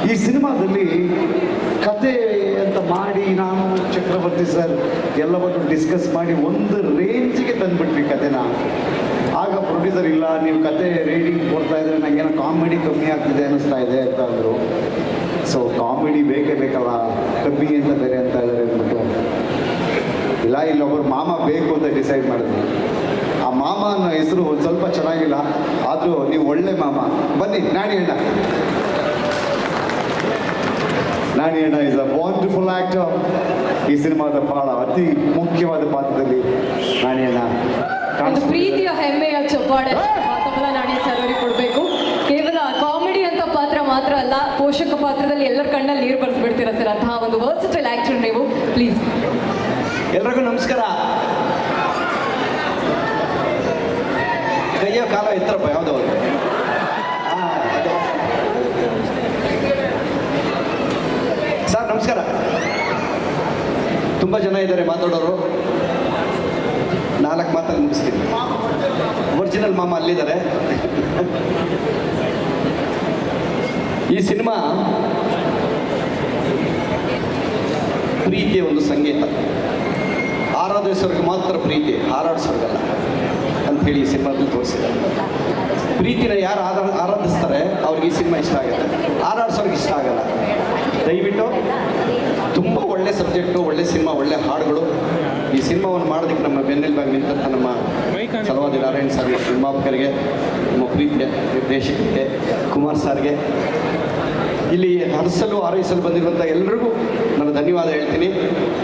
ಈ ಸಿನಿಮಾದಲ್ಲಿ ಕತೆ ಅಂತ ಮಾಡಿ ನಾನು ಚಕ್ರವರ್ತಿ ಸರ್ ಎಲ್ಲವನ್ನು ಡಿಸ್ಕಸ್ ಮಾಡಿ ಒಂದು ರೇಂಜಿಗೆ ತಂದುಬಿಟ್ವಿ ಕತೆನ. ಆಗ ಪ್ರೊಡ್ಯೂಸರ್ ಇಲ್ಲ, ನೀವು ಕತೆ ರೀಡಿಂಗ್ ಕೊಡ್ತಾ ಇದ್ರೆ ನನಗೇನೋ ಕಾಮಿಡಿ ಕಮ್ಮಿ ಆಗ್ತಿದೆ ಅನ್ನಿಸ್ತಾ ಇದೆ ಅಂತ ಅಂದರು. ಸೊ ಕಾಮಿಡಿ ಬೇಕೇ ಬೇಕಲ್ಲ, ಕಮ್ಮಿ ಅಂತ ಬೇರೆ ಅಂತ ಇದ್ದಾರೆ ಅಂದ್ಬಿಟ್ಟು ಇಲ್ಲ, ಇಲ್ಲೊಬ್ಬರು ಮಾಮ ಬೇಕು ಅಂತ ಡಿಸೈಡ್ ಮಾಡಿದ್ವಿ. ಆ ಮಾಮ ಅನ್ನೋ ಹೆಸರು ಒಂದು ಸ್ವಲ್ಪ ಚೆನ್ನಾಗಿಲ್ಲ, ಆದರೂ ನೀವು ಒಳ್ಳೆ ಮಾಮ. ಬನ್ನಿ, ನಾಣಿ ಅಣ್ಣ. ನಾಣಿ ಅಣ್ಣ ಇಸ್ ಅ ವಂಡರ್ಫುಲ್ ಆಕ್ಟರ್. ಈ ಸಿನಿಮಾದ ಬಹಳ ಅತಿ ಮುಖ್ಯವಾದ ಪಾತ್ರದಲ್ಲಿ ನಾಣಿ ಅಣ್ಣ. ಒಂದು ಪ್ರೀತಿಯ ಹೆಮ್ಮೆಯ ಚಪ್ಪಾಳೆ ಮಾತಲ್ಲ ನಾಣಿ ಸರ್ ಅವರಿಗೆ ಕೊಡಬೇಕು. ಕೇವಲ ಕಾಮಿಡಿ ಅಂತ ಪಾತ್ರ ಮಾತ್ರ ಅಲ್ಲ, ಪೋಷಕ ಪಾತ್ರದಲ್ಲಿ ಎಲ್ಲರ ಕಣ್ಣಲ್ಲಿ ನೀರು ಬರ್ಸ್ಬಿಡ್ತೀರಾ ಸರ್. ಅಂತಹ ಒಂದು ವರ್ಸಟೈಲ್ ಆಕ್ಟರ್ ನೀವು. ಪ್ಲೀಸ್. ಎಲ್ರಿಗೂ ನಮಸ್ಕಾರ. ಕೈಯ ಕಾಲ ಎತ್ತರಪ್ಪ ಯಾವುದವರು. ಸರ್ ನಮಸ್ಕಾರ. ತುಂಬ ಜನ ಇದ್ದಾರೆ ಮಾತಾಡೋರು, 4 ಮಾತಲ್ಲಿ ಮುಗಿಸ್ತೀನಿ. ಒರಿಜಿನಲ್ ಮಾಮ ಅಲ್ಲಿದ್ದಾರೆ. ಈ ಸಿನಿಮಾ ಪ್ರೀತಿಯ ಒಂದು ಸಂಗೀತ. ಆರಾಧಿಸೋರಿಗೆ ಮಾತ್ರ ಪ್ರೀತಿ, ಹಾರಾಡಿಸೋರ್ಗಲ್ಲ ಅಂಥೇಳಿ ಈ ಸಿನಿಮಾದಲ್ಲಿ ತೋರಿಸಿದ್ದಾರೆ. ಪ್ರೀತಿನ ಯಾರು ಆರಾಧಿಸ್ತಾರೆ ಅವ್ರಿಗೆ ಈ ಸಿನಿಮಾ ಇಷ್ಟ ಆಗುತ್ತೆ, ಹಾರಾಡಿಸೋರ್ಗೆ ಇಷ್ಟ ಆಗಲ್ಲ. ದಯವಿಟ್ಟು ತುಂಬ ಒಳ್ಳೆ ಸಬ್ಜೆಕ್ಟು, ಒಳ್ಳೆ ಸಿನಿಮಾ, ಒಳ್ಳೆ ಹಾಡುಗಳು. ಈ ಸಿನಿಮಾವನ್ನು ಮಾಡೋದಕ್ಕೆ ನಮ್ಮ ಬೆನ್ನೆಲುಬಾಗಿ ನಿಂತ ನಮ್ಮ ಚಲವಾದಿ ನಾರಾಯಣ್ ಸರ್, ನಿರ್ಮಾಪಕರಿಗೆ, ನಮ್ಮ ಪ್ರೀತಿಯ ನಿರ್ದೇಶಕರಿಗೆ, ಕುಮಾರ್ ಸರ್ಗೆ, ಇಲ್ಲಿ ಹರಿಸಲು ಹಾರೈಸಲು ಬಂದಿರುವಂಥ ಎಲ್ಲರಿಗೂ ನಾನು ಧನ್ಯವಾದ ಹೇಳ್ತೀನಿ.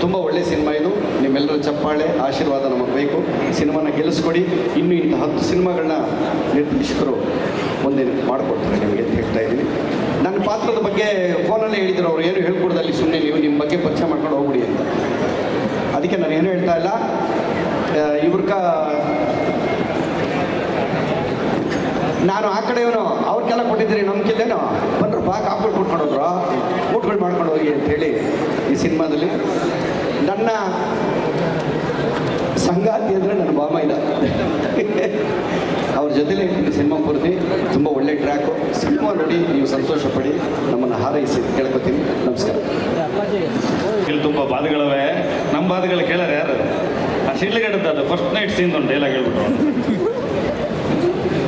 ತುಂಬ ಒಳ್ಳೆಯ ಸಿನಿಮಾ ಇದು. ನಿಮ್ಮೆಲ್ಲರ ಚಪ್ಪಾಳೆ, ಆಶೀರ್ವಾದ ನಮಗೆ ಬೇಕು. ಸಿನಿಮಾನ ಗೆಲ್ಲಿಸ್ಕೊಡಿ. ಇನ್ನೂ ಇಂಥ 10 ಸಿನಿಮಾಗಳನ್ನ ನಿರ್ದೇಶಕರು ಮುಂದೆ ಮಾಡಿಕೊಡ್ತಾರೆ ನಿಮಗೆ ಅಂತ ಹೇಳ್ತಾ ಇದ್ದೀನಿ. ನನ್ನ ಪಾತ್ರದ ಬಗ್ಗೆ ಫೋನಲ್ಲೇ ಹೇಳಿದ್ರು, ಅವ್ರು ಏನು ಹೇಳ್ಕೊಡ್ದಲ್ಲಿ ಸುಮ್ಮನೆ ನೀವು ನಿಮ್ಮ ಬಗ್ಗೆ ಪರಿಚಯ ಮಾಡ್ಕೊಂಡು ಹೋಗ್ಬಿಡಿ ಅಂತ. ಅದಕ್ಕೆ ನಾನು ಏನು ಹೇಳ್ತಾ ಇಲ್ಲ. ನಾನು ಆ ಕಡೆಯವನು, ಅವ್ರಿಗೆಲ್ಲ ಕೊಟ್ಟಿದ್ದೀರಿ, ನಮ್ಗಿಲ್ಲೇನೋ ಬನ್ರಪ್ಪ ಕಾಪುಗಳು ಕೊಟ್ಕೊಂಡೋದ್ರು, ಊಟಗಳು ಮಾಡ್ಕೊಂಡು ಹೋಗಿ ಅಂಥೇಳಿ ಈ ಸಿನಿಮಾದಲ್ಲಿ ನನ್ನ ಸಂಗಾತಿ ಅಂದರೆ ನನ್ನ ಬಾಮ ಇಲ್ಲ. ಅವ್ರ ಜೊತೆಲೇ ಇರ್ತೀನಿ ಸಿನಿಮಾ ಪೂರ್ತಿ. ತುಂಬ ಒಳ್ಳೆ ಟ್ರ್ಯಾಕು. ಸಿನಿಮಾ ನೋಡಿ ನೀವು ಸಂತೋಷ ಪಡಿ, ನಮ್ಮನ್ನು ಹಾರೈಸಿ ಕೇಳ್ಕೊತೀನಿ. ನಮಸ್ಕಾರ. ಇಲ್ಲಿ ತುಂಬ ಬಾಧೆಗಳವೆ. ನಮ್ಮ ಬಾಧೆಗಳು ಕೇಳಾರೆ ಯಾರು? ಆ ಶಿಡ್ಲಗಡ್ಡದ್ದು ಅದು ಫಸ್ಟ್ ನೈಟ್ ಸೀನ್ ಒಂದು ಡೈಲಾಗ್ ಹೇಳ್ಬಿಟ್ರು.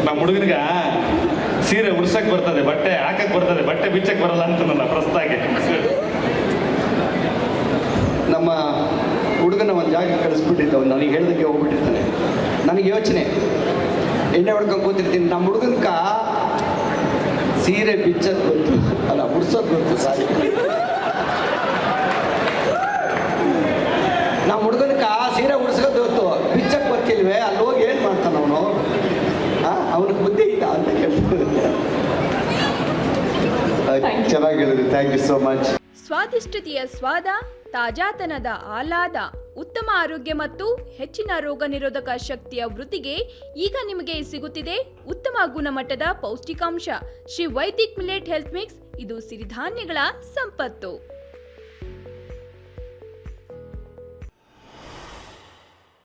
ನಮ್ಮ ಹುಡುಗನಿಗೆ ಸೀರೆ ಉಡ್ಸಕ್ಕೆ ಬರ್ತದೆ, ಬಟ್ಟೆ ಹಾಕಕ್ಕೆ ಬರ್ತದೆ, ಬಟ್ಟೆ ಬಿಚ್ಚಕ್ಕೆ ಬರಲ್ಲ ಅಂತ ನನ್ನ ಪ್ರಸ್ತಾಗೆ. ನಮ್ಮ ಹುಡುಗನ ಒಂದು ಜಾಗ ಕಳಿಸ್ಬಿಟ್ಟಿದ್ದ, ನನಗೆ ಹೇಳ್ದಕ್ಕೆ ಹೋಗ್ಬಿಟ್ಟಿರ್ತಾನೆ. ನನಗೆ ಯೋಚನೆ, ಎಣ್ಣೆ ಹೊಡ್ಕೊಂಡು ಕೂತಿರ್ತೀನಿ. ನಮ್ಮ ಹುಡುಗನ್ಕ ಸೀರೆ ಬಿಚ್ಚೋದು ಗೊತ್ತು, ಅಲ್ಲ ಉಡ್ಸೋದು ಗೊತ್ತು. ಸಾರಿ, ನಮ್ಮ ಹುಡುಗನ್ಕ ಸೀರೆ ಉಡ್ಸೋದು ಗೊತ್ತು, ಬಿಚ್ಚಕ್ಕೆ ಗೊತ್ತಿಲ್ವೇ? ಅಲ್ಲಿ ಹೋಗಿ ಏನು ಮಾಡ್ತಾನ ಅವನು? ಅವನಿಗೆ ಬುದ್ಧಿ ಇಲ್ಲ ಅಂತ ಕೇಳ್ತಾರೆ. ಚೆನ್ನಾಗಿ ಹೇಳಿದ್ರಿ. Thank you so much. ಸ್ವಾದಿಷ್ಟತೆಯ ಸ್ವಾದ, ತಾಜಾತನದ ಆಹ್ಲಾದ, ಉತ್ತಮ ಆರೋಗ್ಯ ಮತ್ತು ಹೆಚ್ಚಿನ ರೋಗ ನಿರೋಧಕ ಶಕ್ತಿಯ ವೃದ್ಧಿಗೆ ಈಗ ನಿಮಗೆ ಸಿಗುತ್ತಿದೆ ಉತ್ತಮ ಗುಣಮಟ್ಟದ ಪೌಷ್ಟಿಕಾಂಶ Shri Vaidik millet health mix. ಇದು ಸಿರಿಧಾನ್ಯಗಳ ಸಂಪತ್ತು.